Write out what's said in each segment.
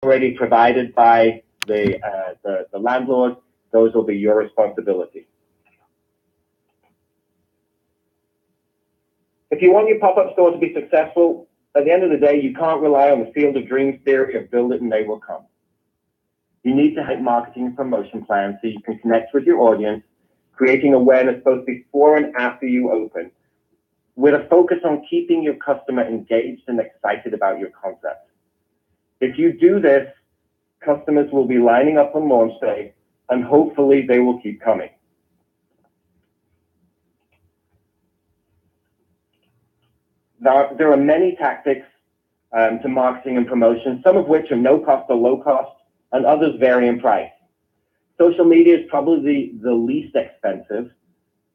already provided by the landlord, those will be your responsibility. If you want your pop-up store to be successful, at the end of the day, you can't rely on the field of dreams theory of build it and they will come. You need to have marketing and promotion plans so you can connect with your audience, creating awareness both before and after you open, with a focus on keeping your customer engaged and excited about your concept. If you do this, customers will be lining up on launch day, and hopefully they will keep coming. There are many tactics to marketing and promotion, some of which are no cost or low cost, and others vary in price. Social media is probably the least expensive,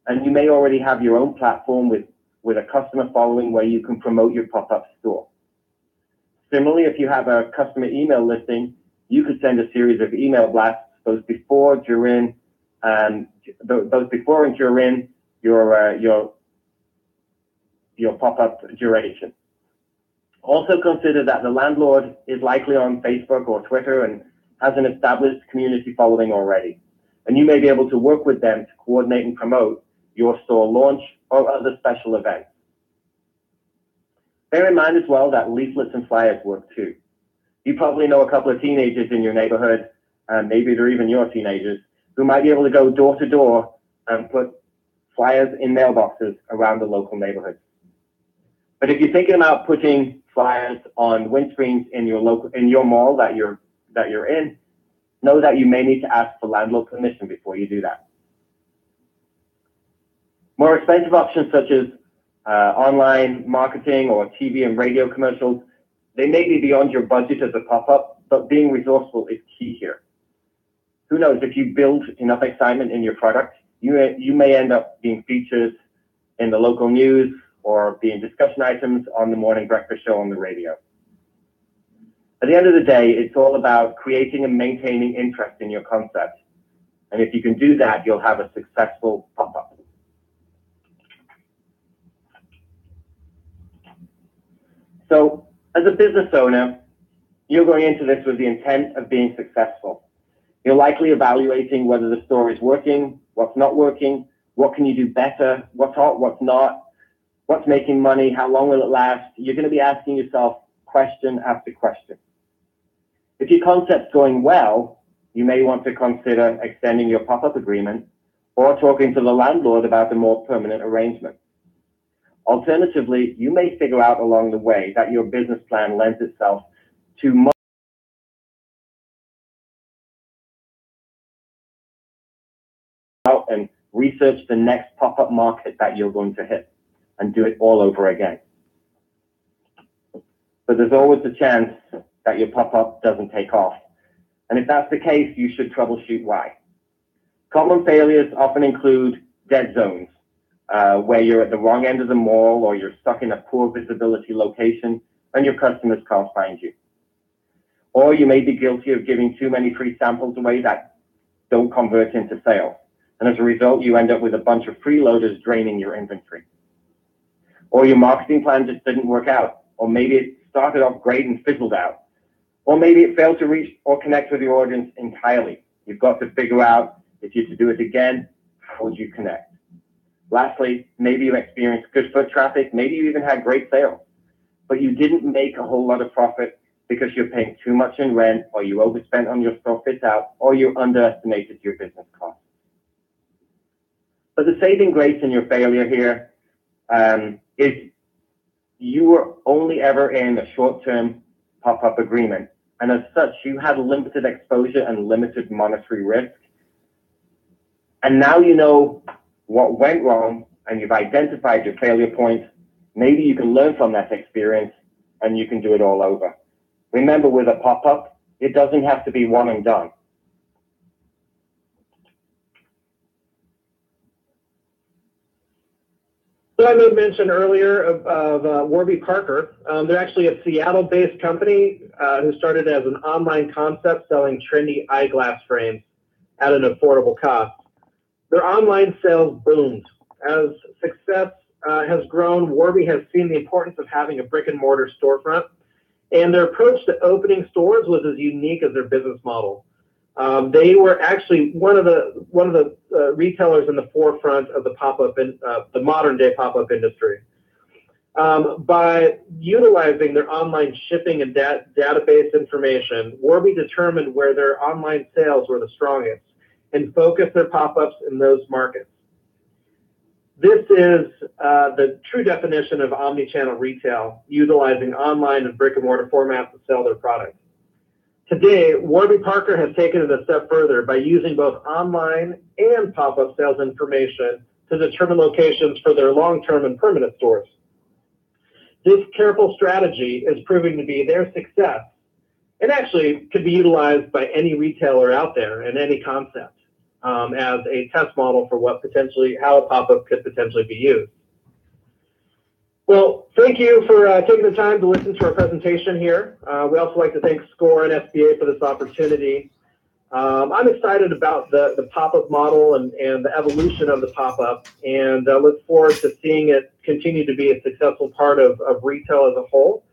and you may already have your own platform with a customer following where you can promote your pop-up store. Similarly, if you have a customer email listing, you could send a series of email blasts both before and during your pop-up duration. Also consider that the landlord is likely on Facebook or Twitter and has an established community following already. And you may be able to work with them to coordinate and promote your store launch or other special events. Bear in mind as well that leaflets and flyers work too. You probably know a couple of teenagers in your neighborhood, and maybe they're even your teenagers, who might be able to go door to door and put flyers in mailboxes around the local neighborhood. But if you're thinking about putting flyers on windscreens in your mall that you're in, know that you may need to ask for landlord permission before you do that. More expensive options such as online marketing or TV and radio commercials, they may be beyond your budget as a pop-up, but being resourceful is key here. Who knows, if you build enough excitement in your product, you may end up being featured in the local news or being discussion items on the morning breakfast show on the radio. At the end of the day, it's all about creating and maintaining interest in your concept. And if you can do that, you'll have a successful pop-up. So as a business owner, you're going into this with the intent of being successful. You're likely evaluating whether the store is working, what's not working, what can you do better, what's hot, what's not, what's making money, how long will it last. You're going to be asking yourself question after question. If your concept's going well, you may want to consider extending your pop-up agreement or talking to the landlord about a more permanent arrangement. Alternatively, you may figure out along the way that your business plan lends itself to much and research the next pop-up market that you're going to hit and do it all over again. But there's always the chance that your pop-up doesn't take off. And if that's the case, you should troubleshoot why. Common failures often include dead zones, where you're at the wrong end of the mall or you're stuck in a poor visibility location and your customers can't find you. Or you may be guilty of giving too many free samples away that don't convert into sales. And as a result, you end up with a bunch of freeloaders draining your inventory. Or your marketing plan just didn't work out. Or maybe it started off great and fizzled out. Or maybe it failed to reach or connect with your audience entirely. You've got to figure out if you're to do it again, how would you connect? Lastly, maybe you experienced good foot traffic, maybe you even had great sales, but you didn't make a whole lot of profit because you're paying too much in rent, or you overspent on your store fit out, or you underestimated your business costs. But the saving grace in your failure here is you were only ever in a short-term pop-up agreement, and as such, you had limited exposure and limited monetary risk. And now you know what went wrong, and you've identified your failure points. Maybe you can learn from that experience, and you can do it all over. Remember, with a pop-up, it doesn't have to be one and done. So I made mention earlier of Warby Parker. They're actually a Seattle-based company who started as an online concept selling trendy eyeglass frames at an affordable cost. Their online sales boomed. As success has grown, Warby has seen the importance of having a brick-and-mortar storefront, And their approach to opening stores was as unique as their business model. They were actually one of the retailers in the forefront of the modern day pop-up industry. By utilizing their online shipping and database information, Warby determined where their online sales were the strongest and focused their pop-ups in those markets. This is the true definition of omni-channel retail, utilizing online and brick-and-mortar formats to sell their products. Today, Warby Parker has taken it a step further by using both online and pop-up sales information to determine locations for their long-term and permanent stores. This careful strategy is proving to be their success and actually could be utilized by any retailer out there in any concept as a test model for how a pop-up could potentially be used. Well, thank you for taking the time to listen to our presentation here. We also like to thank SCORE and SBA for this opportunity. I'm excited about the pop-up model and the evolution of the pop-up, and look forward to seeing it continue to be a successful part of retail as a whole.